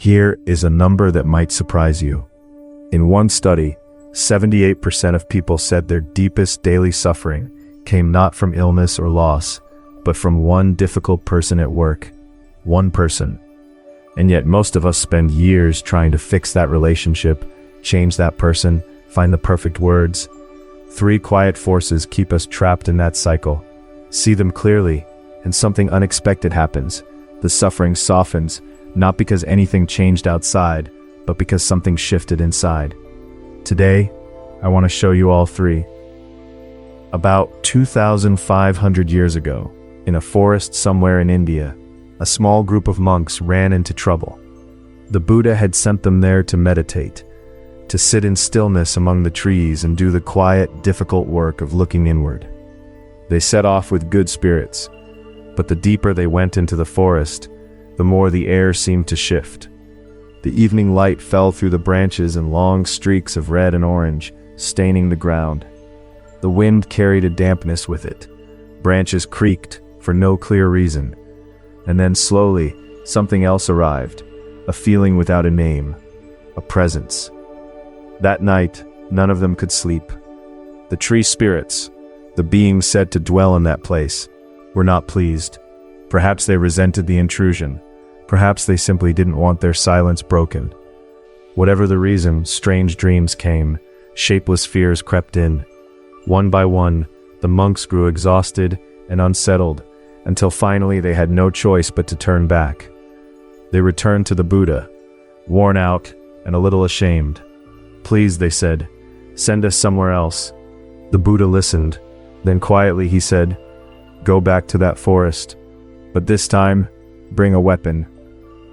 Here is a number that might surprise you. In one study, 78% of people said their deepest daily suffering came not from illness or loss, but from one difficult person at work. One person. And yet most of us spend years trying to fix that relationship, change that person, find the perfect words. 3 quiet forces keep us trapped in that cycle. See them clearly, and something unexpected happens. The suffering softens, not because anything changed outside, but because something shifted inside. Today, I want to show you all 3. About 2,500 years ago, in a forest somewhere in India, a small group of monks ran into trouble. The Buddha had sent them there to meditate, to sit in stillness among the trees and do the quiet, difficult work of looking inward. They set off with good spirits, but the deeper they went into the forest, the more the air seemed to shift. The evening light fell through the branches in long streaks of red and orange, staining the ground. The wind carried a dampness with it. Branches creaked for no clear reason. And then slowly, something else arrived, a feeling without a name, a presence. That night, none of them could sleep. The tree spirits, the beings said to dwell in that place, were not pleased. Perhaps they resented the intrusion. Perhaps they simply didn't want their silence broken. Whatever the reason, strange dreams came, shapeless fears crept in. One by one, the monks grew exhausted and unsettled, until finally they had no choice but to turn back. They returned to the Buddha, worn out and a little ashamed. "Please," they said, "send us somewhere else." The Buddha listened. Then quietly he said, "Go back to that forest. But this time, bring a weapon."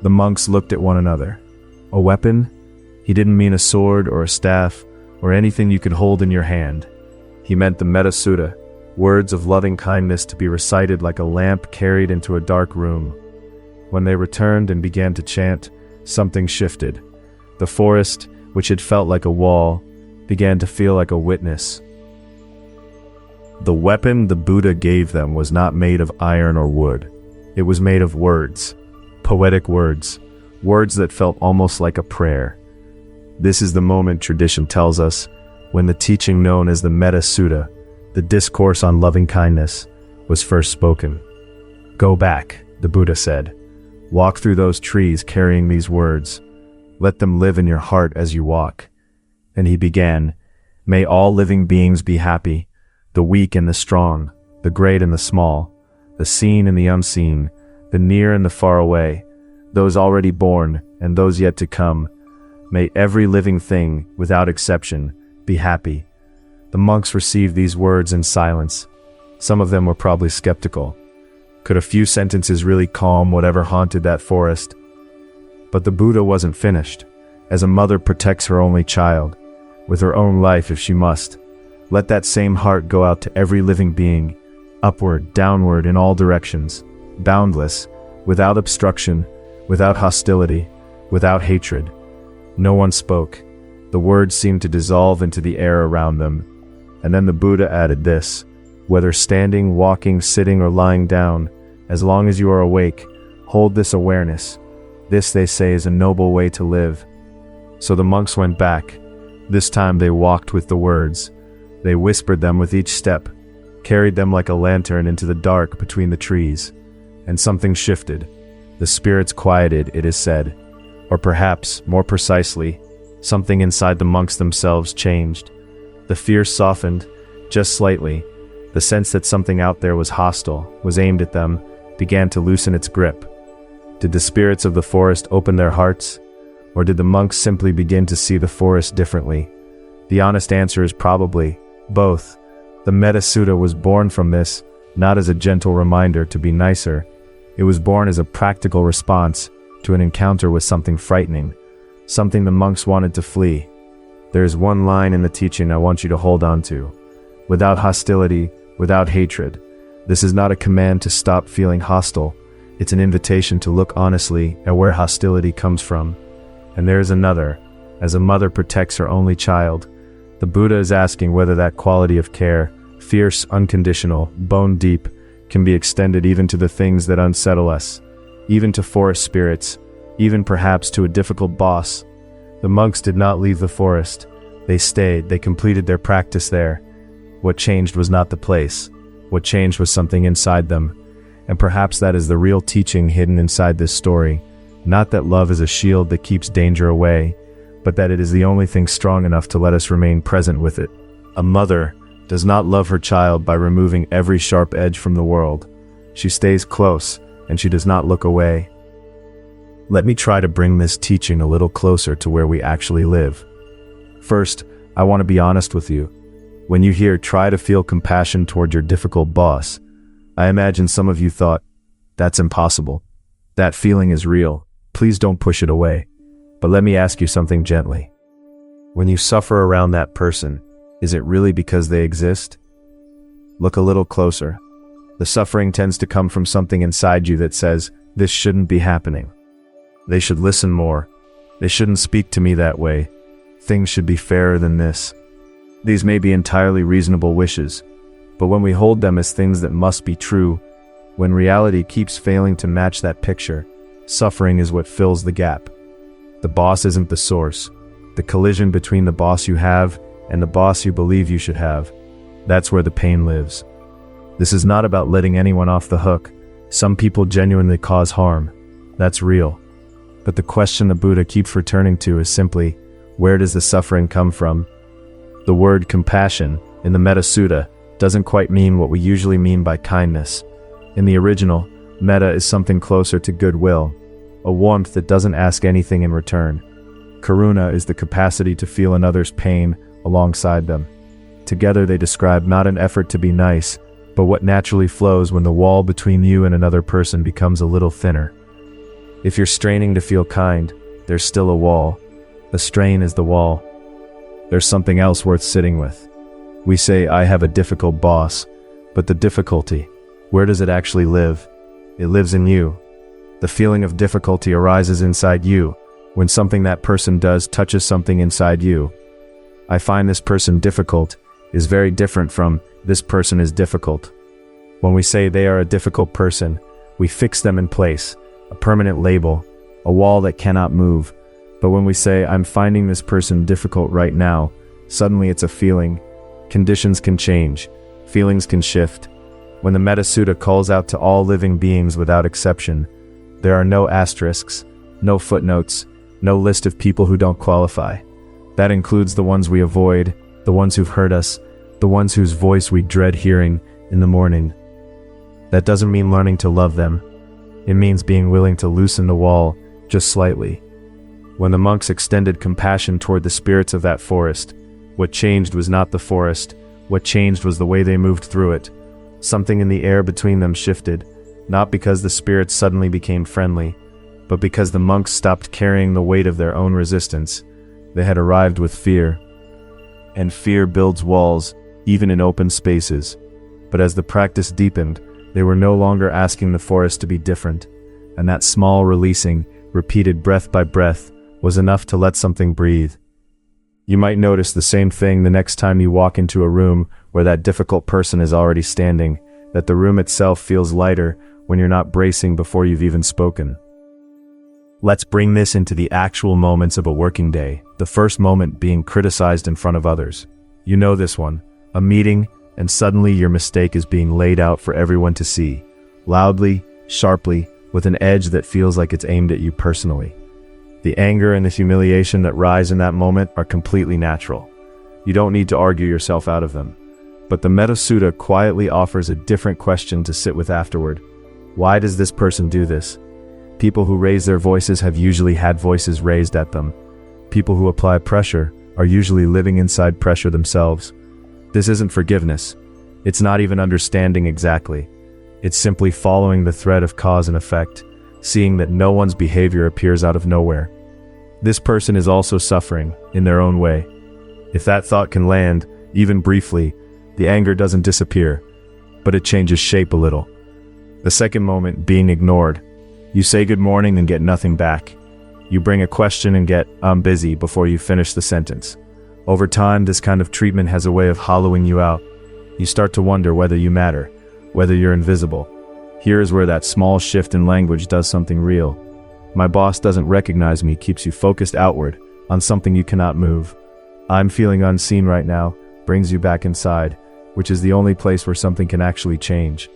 The monks looked at one another. A weapon? He didn't mean a sword or a staff or anything you could hold in your hand. He meant the Metta Sutta, words of loving kindness to be recited like a lamp carried into a dark room. When they returned and began to chant, something shifted. The forest, which had felt like a wall, began to feel like a witness. The weapon the Buddha gave them was not made of iron or wood. It was made of words, poetic words, words that felt almost like a prayer. This is the moment tradition tells us when the teaching known as the Metta Sutta, the discourse on loving kindness, was first spoken. "Go back," the Buddha said. "Walk through those trees carrying these words. Let them live in your heart as you walk." And he began, "May all living beings be happy, the weak and the strong, the great and the small, the seen and the unseen, the near and the far away, those already born and those yet to come. May every living thing, without exception, be happy." The monks received these words in silence. Some of them were probably skeptical. Could a few sentences really calm whatever haunted that forest? But the Buddha wasn't finished. As a mother protects her only child, with her own life if she must, let that same heart go out to every living being, upward, downward, in all directions, boundless, without obstruction, without hostility, without hatred. No one spoke. The words seemed to dissolve into the air around them. And then the Buddha added this: "Whether standing, walking, sitting, or lying down, as long as you are awake, hold this awareness. This, they say, is a noble way to live." So the monks went back. This time they walked with the words. They whispered them with each step, carried them like a lantern into the dark between the trees. And something shifted. The spirits quieted, it is said. Or perhaps, more precisely, something inside the monks themselves changed. The fear softened, just slightly. The sense that something out there was hostile, was aimed at them, began to loosen its grip. Did the spirits of the forest open their hearts? Or did the monks simply begin to see the forest differently? The honest answer is probably both. The Metta Sutta was born from this, not as a gentle reminder to be nicer. It was born as a practical response to an encounter with something frightening, something the monks wanted to flee. There is one line in the teaching I want you to hold on to. Without hostility, without hatred. This is not a command to stop feeling hostile. It's an invitation to look honestly at where hostility comes from. And there is another. As a mother protects her only child, the Buddha is asking whether that quality of care, fierce, unconditional, bone deep, can be extended even to the things that unsettle us, even to forest spirits, even perhaps to a difficult boss. The monks did not leave the forest. They stayed, they completed their practice there. What changed was not the place. What changed was something inside them. And perhaps that is the real teaching hidden inside this story. Not that love is a shield that keeps danger away, but that it is the only thing strong enough to let us remain present with it. A mother does not love her child by removing every sharp edge from the world. She stays close, and she does not look away. Let me try to bring this teaching a little closer to where we actually live. First, I want to be honest with you. When you hear try to feel compassion toward your difficult boss, I imagine some of you thought, that's impossible. That feeling is real. Please don't push it away. But let me ask you something gently. When you suffer around that person, is it really because they exist? Look a little closer. The suffering tends to come from something inside you that says, this shouldn't be happening. They should listen more. They shouldn't speak to me that way. Things should be fairer than this. These may be entirely reasonable wishes, but when we hold them as things that must be true, when reality keeps failing to match that picture, suffering is what fills the gap. The boss isn't the source. The collision between the boss you have and the boss you believe you should have, that's where the pain lives. This is not about letting anyone off the hook. Some people genuinely cause harm. That's real. But the question the Buddha keeps returning to is simply, where does the suffering come from? The word compassion in the Metta Sutta doesn't quite mean what we usually mean by kindness. In the original, metta is something closer to goodwill, a warmth that doesn't ask anything in return. Karuna is the capacity to feel another's pain alongside them. Together they describe not an effort to be nice, but what naturally flows when the wall between you and another person becomes a little thinner. If you're straining to feel kind, there's still a wall. The strain is the wall. There's something else worth sitting with. We say, I have a difficult boss, but the difficulty, where does it actually live? It lives in you. The feeling of difficulty arises inside you when something that person does touches something inside you. I find this person difficult is very different from this person is difficult. When we say they are a difficult person, we fix them in place, a permanent label, a wall that cannot move. But when we say, I'm finding this person difficult right now, suddenly it's a feeling. Conditions can change. Feelings can shift. When the Metta Sutta calls out to all living beings without exception, there are no asterisks, no footnotes, no list of people who don't qualify. That includes the ones we avoid, the ones who've hurt us, the ones whose voice we dread hearing in the morning. That doesn't mean learning to love them. It means being willing to loosen the wall just slightly. When the monks extended compassion toward the spirits of that forest, what changed was not the forest, what changed was the way they moved through it. Something in the air between them shifted, not because the spirits suddenly became friendly, but because the monks stopped carrying the weight of their own resistance. They had arrived with fear. And fear builds walls, even in open spaces. But as the practice deepened, they were no longer asking the forest to be different, and that small releasing, repeated breath by breath, was enough to let something breathe. You might notice the same thing the next time you walk into a room where that difficult person is already standing, that the room itself feels lighter when you're not bracing before you've even spoken. Let's bring this into the actual moments of a working day, the first moment being criticized in front of others. You know this one, a meeting, and suddenly your mistake is being laid out for everyone to see, loudly, sharply, with an edge that feels like it's aimed at you personally. The anger and the humiliation that rise in that moment are completely natural. You don't need to argue yourself out of them. But the Metta Sutta quietly offers a different question to sit with afterward. Why does this person do this? People who raise their voices have usually had voices raised at them. People who apply pressure are usually living inside pressure themselves. This isn't forgiveness. It's not even understanding exactly. It's simply following the thread of cause and effect, seeing that no one's behavior appears out of nowhere. This person is also suffering, in their own way. If that thought can land, even briefly, the anger doesn't disappear, but it changes shape a little. The second moment, being ignored. You say good morning and get nothing back. You bring a question and get, I'm busy, before you finish the sentence. Over time, this kind of treatment has a way of hollowing you out. You start to wonder whether you matter, whether you're invisible. Here is where that small shift in language does something real. My boss doesn't recognize me keeps you focused outward on something you cannot move. I'm feeling unseen right now brings you back inside, which is the only place where something can actually change.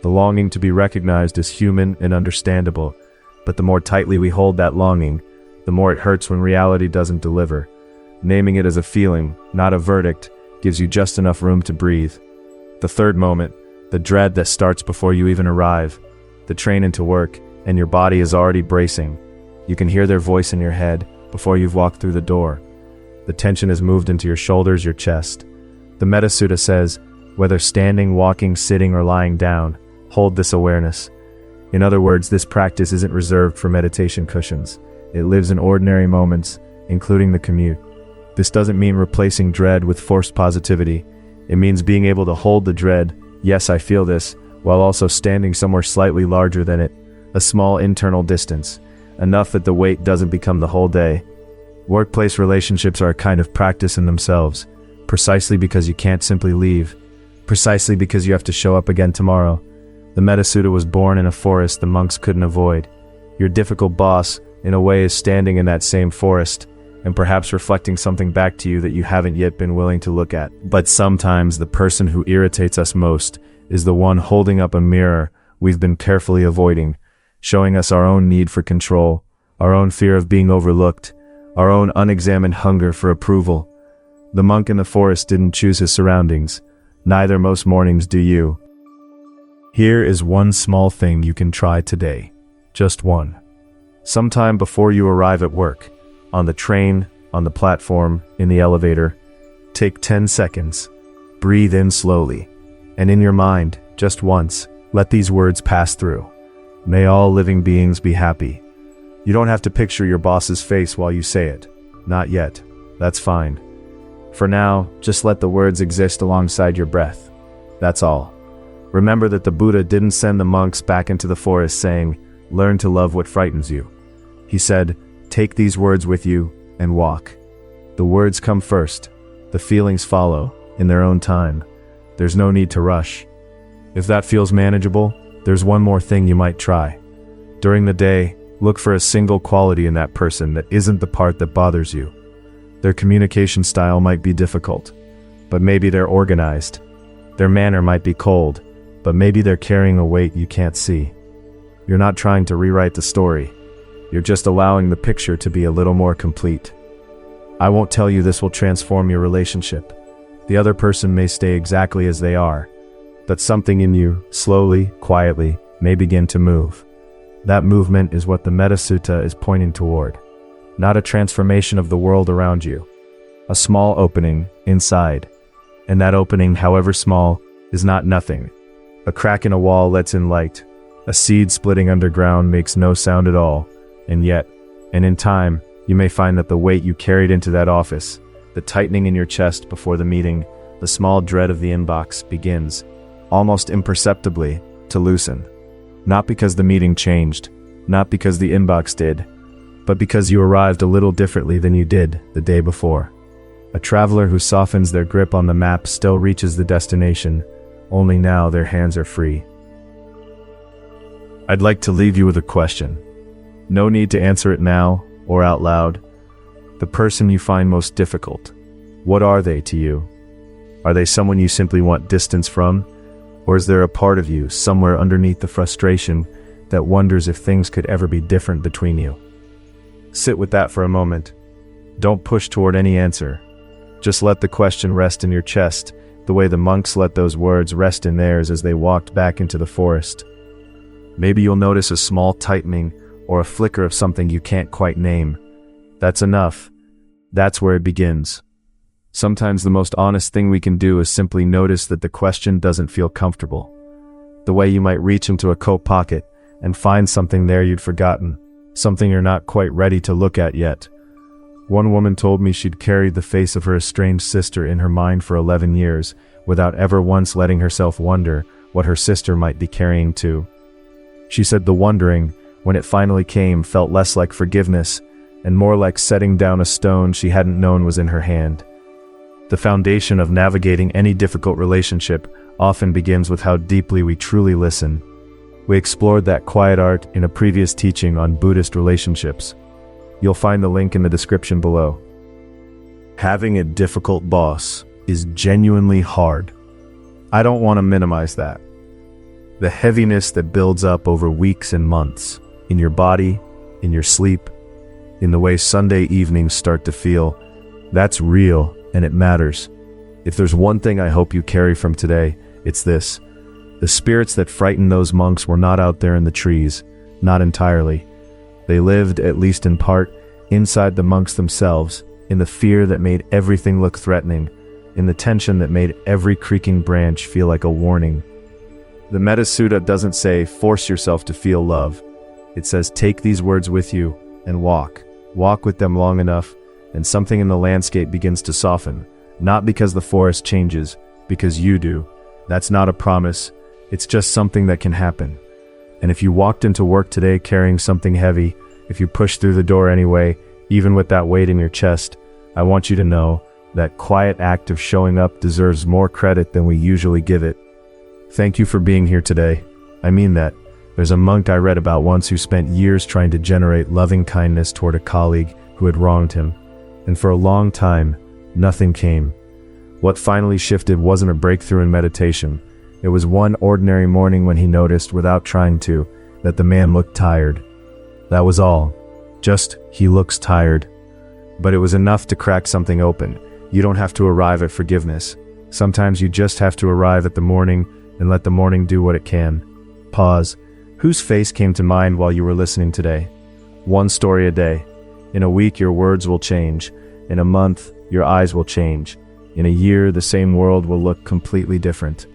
The longing to be recognized is human and understandable, but the more tightly we hold that longing, the more it hurts when reality doesn't deliver. Naming it as a feeling, not a verdict, gives you just enough room to breathe. The third moment, the dread that starts before you even arrive. The train into work, and your body is already bracing. You can hear their voice in your head before you've walked through the door. The tension has moved into your shoulders, your chest. The Metta Sutta says, whether standing, walking, sitting, or lying down, hold this awareness. In other words, this practice isn't reserved for meditation cushions. It lives in ordinary moments, including the commute. This doesn't mean replacing dread with forced positivity. It means being able to hold the dread, yes, I feel this, while also standing somewhere slightly larger than it, a small internal distance, enough that the weight doesn't become the whole day. Workplace relationships are a kind of practice in themselves, precisely because you can't simply leave, precisely because you have to show up again tomorrow. The Metta Sutta was born in a forest the monks couldn't avoid. Your difficult boss, in a way, is standing in that same forest, and perhaps reflecting something back to you that you haven't yet been willing to look at. But sometimes the person who irritates us most is the one holding up a mirror we've been carefully avoiding, showing us our own need for control, our own fear of being overlooked, our own unexamined hunger for approval. The monk in the forest didn't choose his surroundings. Neither most mornings do you. Here is one small thing you can try today. Just one. Sometime before you arrive at work, on the train, on the platform, in the elevator, take 10 seconds. Breathe in slowly. And in your mind, just once, let these words pass through. May all living beings be happy. You don't have to picture your boss's face while you say it. Not yet. That's fine. For now, just let the words exist alongside your breath. That's all. Remember that the Buddha didn't send the monks back into the forest saying, learn to love what frightens you. He said, take these words with you and walk. The words come first. The feelings follow, in their own time. There's no need to rush. If that feels manageable, there's one more thing you might try. During the day, look for a single quality in that person that isn't the part that bothers you. Their communication style might be difficult, but maybe they're organized. Their manner might be cold, but maybe they're carrying a weight you can't see. You're not trying to rewrite the story. You're just allowing the picture to be a little more complete. I won't tell you this will transform your relationship. The other person may stay exactly as they are, but something in you, slowly, quietly, may begin to move. That movement is what the Metta Sutta is pointing toward. Not a transformation of the world around you. A small opening inside. And that opening, however small, is not nothing. A crack in a wall lets in light. A seed splitting underground makes no sound at all. And yet, and in time, you may find that the weight you carried into that office, the tightening in your chest before the meeting, the small dread of the inbox begins, almost imperceptibly, to loosen. Not because the meeting changed, not because the inbox did, but because you arrived a little differently than you did the day before. A traveler who softens their grip on the map still reaches the destination, only now their hands are free. I'd like to leave you with a question. No need to answer it now or out loud. The person you find most difficult, what are they to you? Are they someone you simply want distance from? Or is there a part of you somewhere underneath the frustration that wonders if things could ever be different between you? Sit with that for a moment. Don't push toward any answer. Just let the question rest in your chest, the way the monks let those words rest in theirs as they walked back into the forest. Maybe you'll notice a small tightening or a flicker of something you can't quite name. That's enough. That's where it begins. Sometimes the most honest thing we can do is simply notice that the question doesn't feel comfortable. The way you might reach into a coat pocket and find something there you'd forgotten, something you're not quite ready to look at yet. One woman told me she'd carried the face of her estranged sister in her mind for 11 years, without ever once letting herself wonder what her sister might be carrying too. She said the wondering, when it finally came, felt less like forgiveness and more like setting down a stone she hadn't known was in her hand. The foundation of navigating any difficult relationship often begins with how deeply we truly listen. We explored that quiet art in a previous teaching on Buddhist relationships. You'll find the link in the description below. Having a difficult boss is genuinely hard. I don't want to minimize that. The heaviness that builds up over weeks and months, in your body, in your sleep, in the way Sunday evenings start to feel, that's real and it matters. If there's one thing I hope you carry from today, it's this. The spirits that frightened those monks were not out there in the trees, not entirely. They lived, at least in part, inside the monks themselves, in the fear that made everything look threatening, in the tension that made every creaking branch feel like a warning. The Metta Sutta doesn't say, force yourself to feel love. It says, take these words with you and walk. Walk with them long enough, and something in the landscape begins to soften. Not because the forest changes, because you do. That's not a promise. It's just something that can happen. And if you walked into work today carrying something heavy, if you pushed through the door anyway, even with that weight in your chest, I want you to know that quiet act of showing up deserves more credit than we usually give it. Thank you for being here today. I mean that. There's a monk I read about once who spent years trying to generate loving kindness toward a colleague who had wronged him. And for a long time, nothing came. What finally shifted wasn't a breakthrough in meditation. It was one ordinary morning when he noticed, without trying to, that the man looked tired. That was all. Just, he looks tired. But it was enough to crack something open. You don't have to arrive at forgiveness. Sometimes you just have to arrive at the morning and let the morning do what it can. Pause. Whose face came to mind while you were listening today? One story a day. In a week, your words will change. In a month, your eyes will change. In a year, the same world will look completely different.